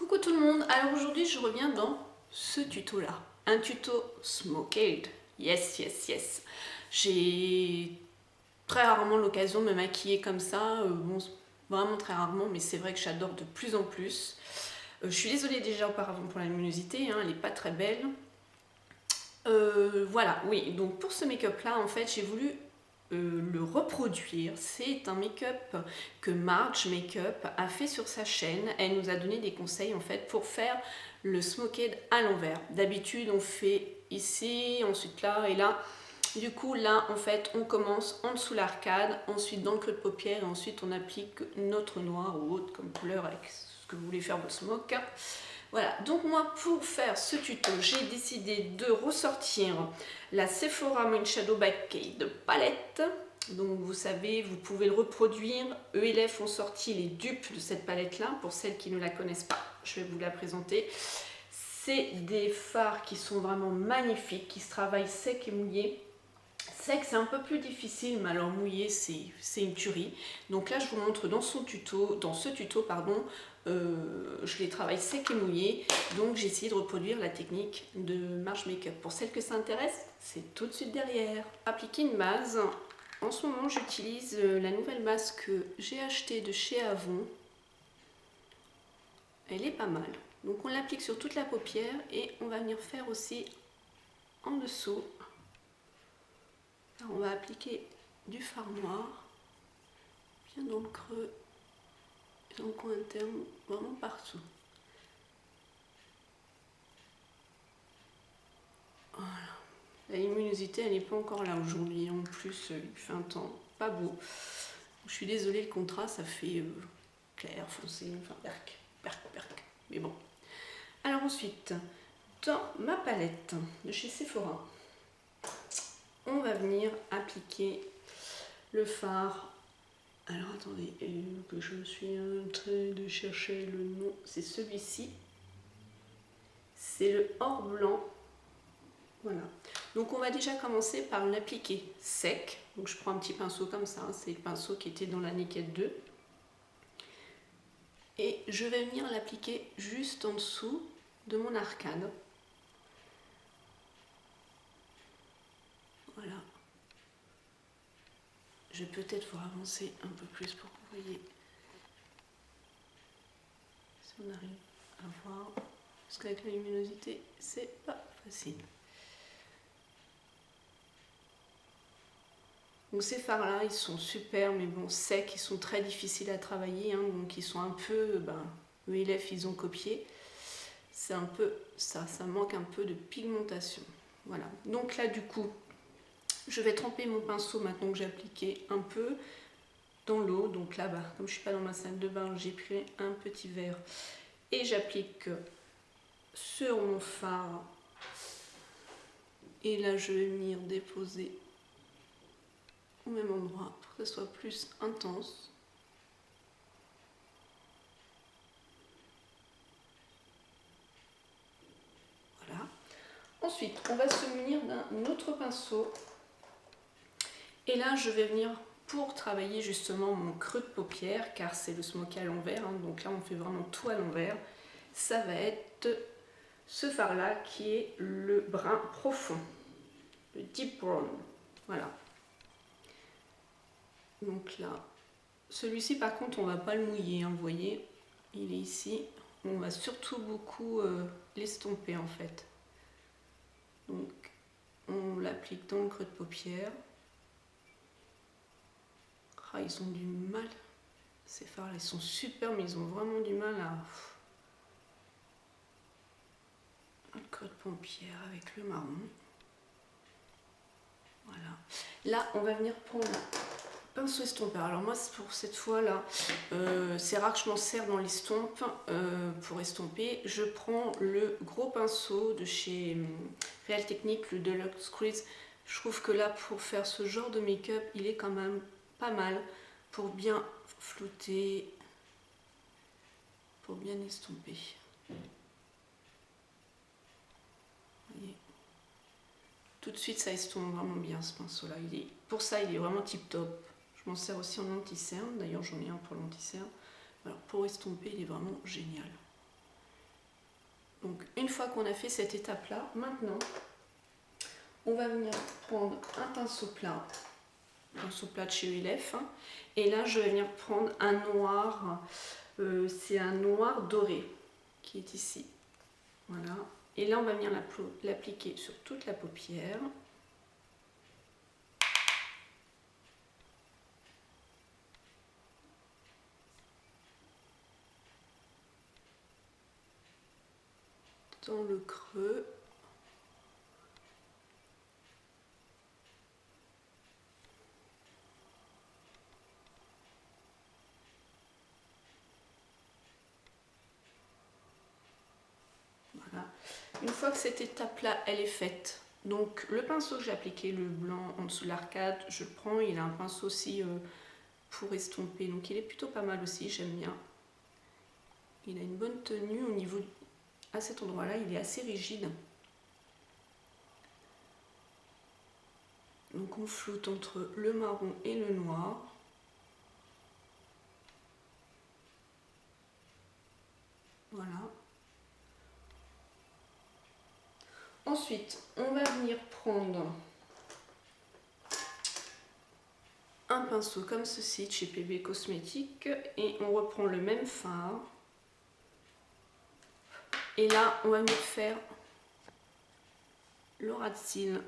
Coucou tout le monde, alors aujourd'hui je reviens dans ce tuto là, un tuto smoked, yes yes yes. J'ai très rarement l'occasion de me maquiller comme ça, bon vraiment très rarement, mais c'est vrai que j'adore de plus en plus. Je suis désolée déjà auparavant pour la luminosité, hein, elle n'est pas très belle. Voilà, oui, donc pour ce make-up là en fait j'ai voulu le reproduire. C'est un make-up que Marge Makeup a fait sur sa chaîne. Elle nous a donné des conseils en fait pour faire le smoked à l'envers. D'habitude on fait ici, ensuite là et là. Du coup là en fait on commence en dessous l'arcade, ensuite dans le creux de paupière et ensuite on applique notre noir ou autre comme couleur avec ce que vous voulez faire votre smoke. Voilà, donc moi pour faire ce tuto, j'ai décidé de ressortir la Sephora Moon Shadow Bouquet de palette. Donc vous savez, vous pouvez le reproduire. ELF ont sorti les dupes de cette palette là, pour celles qui ne la connaissent pas, je vais vous la présenter. C'est des fards qui sont vraiment magnifiques, qui se travaillent sec et mouillé. Sec c'est un peu plus difficile, mais alors mouillé c'est une tuerie. Donc là je vous montre dans ce tuto pardon, je les travaille sec et mouillé. Donc j'ai essayé de reproduire la technique de Marge Makeup. Pour celles que ça intéresse, c'est tout de suite derrière. Appliquer une base. En ce moment j'utilise la nouvelle base que j'ai achetée de chez Avon. Elle est pas mal. Donc on l'applique sur toute la paupière et on va venir faire aussi en dessous. Alors on va appliquer du fard noir bien dans le creux, dans le coin interne, vraiment partout. Voilà. La luminosité elle n'est pas encore là aujourd'hui, en plus il fait un temps pas beau. Je suis désolée, le contraste ça fait clair, foncé, enfin berk, mais bon. Alors ensuite, dans ma palette de chez Sephora, on va venir appliquer le fard. Alors attendez, que je suis en train de chercher le nom, c'est celui-ci. C'est le or blanc. Voilà. Donc on va déjà commencer par l'appliquer sec. Donc je prends un petit pinceau comme ça, hein, c'est le pinceau qui était dans la Naked 2. Et je vais venir l'appliquer juste en dessous de mon arcade. Voilà. Je vais peut-être vous avancer un peu plus pour que vous voyez si on arrive à voir. Parce qu'avec la luminosité, c'est pas facile. Donc ces fards là, ils sont super, mais bon, secs, ils sont très difficiles à travailler, hein, donc ils sont un peu, ELF ils ont copié. C'est un peu ça manque un peu de pigmentation. Voilà, donc là du coup, je vais tremper mon pinceau maintenant que j'ai appliqué un peu dans l'eau. Donc là-bas, comme je ne suis pas dans ma salle de bain, j'ai pris un petit verre et j'applique sur mon fard. Et là, je vais venir déposer au même endroit pour que ce soit plus intense. Voilà. Ensuite, on va se munir d'un autre pinceau. Et là, je vais venir pour travailler justement mon creux de paupière, car c'est le smoky à l'envers, hein, donc là on fait vraiment tout à l'envers. Ça va être ce fard là qui est le brun profond, le deep brown. Voilà. Donc là, celui-ci par contre on va pas le mouiller, hein, vous voyez, il est ici. On va surtout beaucoup l'estomper en fait. Donc on l'applique dans le creux de paupière. Ah, ils ont du mal, ces fards là, ils sont super, mais ils ont vraiment du mal à... Le creux de paupière avec le marron. Voilà. Là, on va venir prendre un pinceau estompeur. Alors moi, pour cette fois là, c'est rare que je m'en sers dans l'estompe pour estomper. Je prends le gros pinceau de chez Real Techniques, le Deluxe Squeeze. Je trouve que là, pour faire ce genre de make-up, il est quand même pas mal pour bien flouter, pour bien estomper. Voyez. Tout de suite ça estompe vraiment bien ce pinceau là, pour ça il est vraiment tip top. Je m'en sers aussi en anti-cerne, d'ailleurs j'en ai un pour l'anti-cerne. Alors pour estomper il est vraiment génial. Donc une fois qu'on a fait cette étape-là, maintenant, on va venir prendre un pinceau plat de chez ULF, hein, et là je vais venir prendre un noir, c'est un noir doré qui est ici. Voilà. Et là on va venir l'appliquer sur toute la paupière. Dans le creux. Voilà. Une fois que cette étape-là, elle est faite, donc le pinceau que j'ai appliqué, le blanc en dessous de l'arcade, je le prends. Il a un pinceau aussi pour estomper, donc il est plutôt pas mal aussi, j'aime bien. Il a une bonne tenue au niveau, à cet endroit-là, il est assez rigide. Donc on floute entre le marron et le noir. Voilà. Ensuite, on va venir prendre un pinceau comme ceci de chez PB Cosmétiques et on reprend le même fard. Et là, on va venir faire le ras de cils.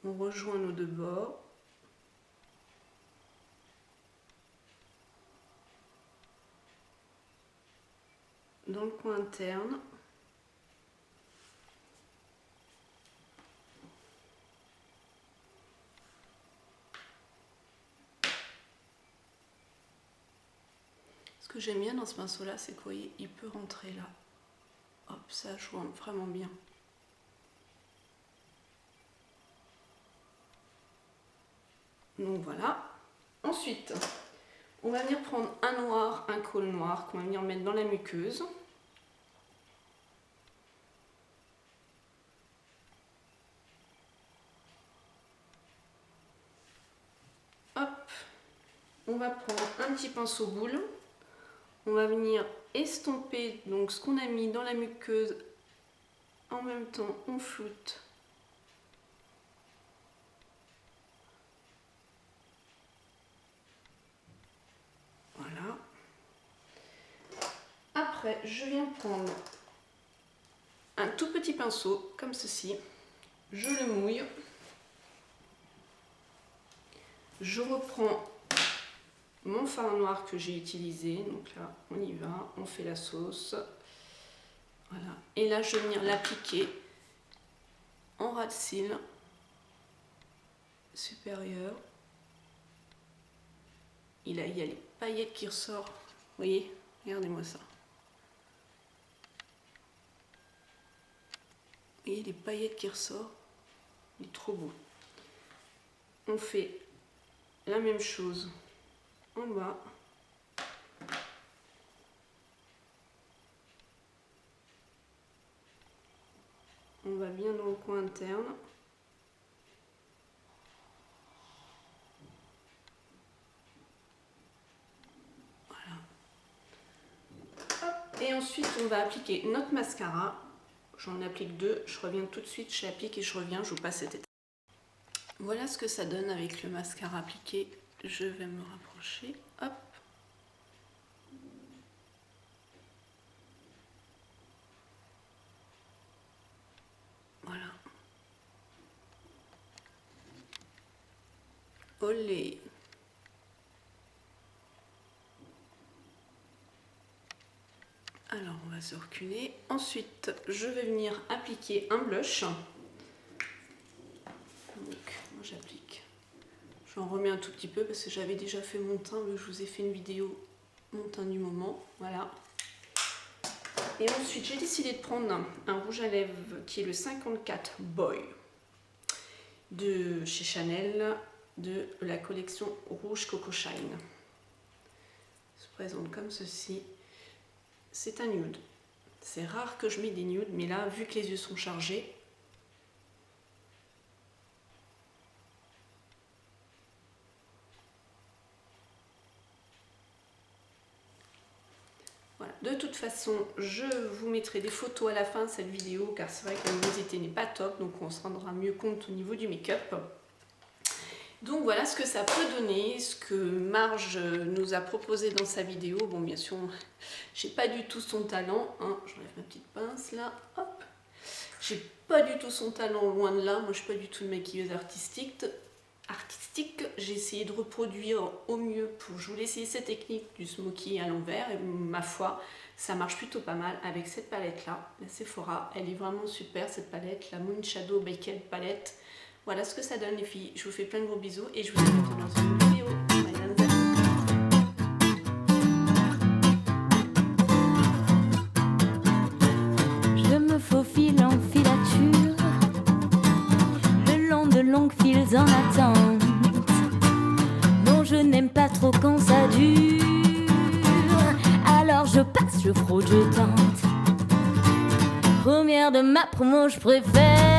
On rejoint nos deux bords. Dans le coin interne. Ce que j'aime bien dans ce pinceau là, c'est que vous voyez, il peut rentrer là. Hop, ça joue vraiment bien. Donc voilà. Ensuite, on va venir prendre un noir, un col noir qu'on va venir mettre dans la muqueuse. Hop, on va prendre un petit pinceau boule. On va venir estomper donc ce qu'on a mis dans la muqueuse. En même temps, on floute. Voilà. Après, je viens prendre un tout petit pinceau comme ceci. Je le mouille. Je reprends mon fard noir que j'ai utilisé. Donc là, on y va, on fait la sauce. Voilà. Et là, je vais venir l'appliquer en ras de cils supérieur. Il y a les paillettes qui ressortent. Vous voyez? Regardez-moi ça. Vous voyez les paillettes qui ressortent? Il est trop beau. On fait la même chose en bas. On va bien dans le coin interne. Voilà. Hop. Et ensuite, on va appliquer notre mascara. J'en applique deux. Je reviens tout de suite. Je l'applique et je reviens. Je vous passe cette étape. Voilà ce que ça donne avec le mascara appliqué. Je vais me rapprocher. Hop. Voilà. Olé. Alors, on va se reculer. Ensuite, je vais venir appliquer un blush. Donc, moi j'applique. J'en remets un tout petit peu parce que j'avais déjà fait mon teint, mais je vous ai fait une vidéo mon teint du moment. Voilà. Et ensuite, j'ai décidé de prendre un rouge à lèvres qui est le 54 Boy de chez Chanel, de la collection Rouge Coco Shine. Il se présente comme ceci. C'est un nude. C'est rare que je mets des nudes, mais là, vu que les yeux sont chargés, voilà. De toute façon, je vous mettrai des photos à la fin de cette vidéo car c'est vrai que la luminosité n'est pas top, donc on se rendra mieux compte au niveau du make-up. Donc voilà ce que ça peut donner, ce que Marge nous a proposé dans sa vidéo. Bon, bien sûr, j'ai pas du tout son talent, hein. J'enlève ma petite pince là, hop. J'ai pas du tout son talent, loin de là. Moi, je suis pas du tout une maquilleuse artistique. J'ai essayé de reproduire au mieux pour, je voulais essayer cette technique du smoky à l'envers et ma foi, ça marche plutôt pas mal avec cette palette là, la Sephora. Elle est vraiment super cette palette, la Moon Shadow Baked palette. Voilà ce que ça donne les filles. Je vous fais plein de gros bisous et je vous dis à bientôt dans une vidéo. Je me faufile en filature le long de longues files en attente. Non, je n'aime pas trop quand ça dure. Alors je passe, je fraude, je tente. Première de ma promo, je préfère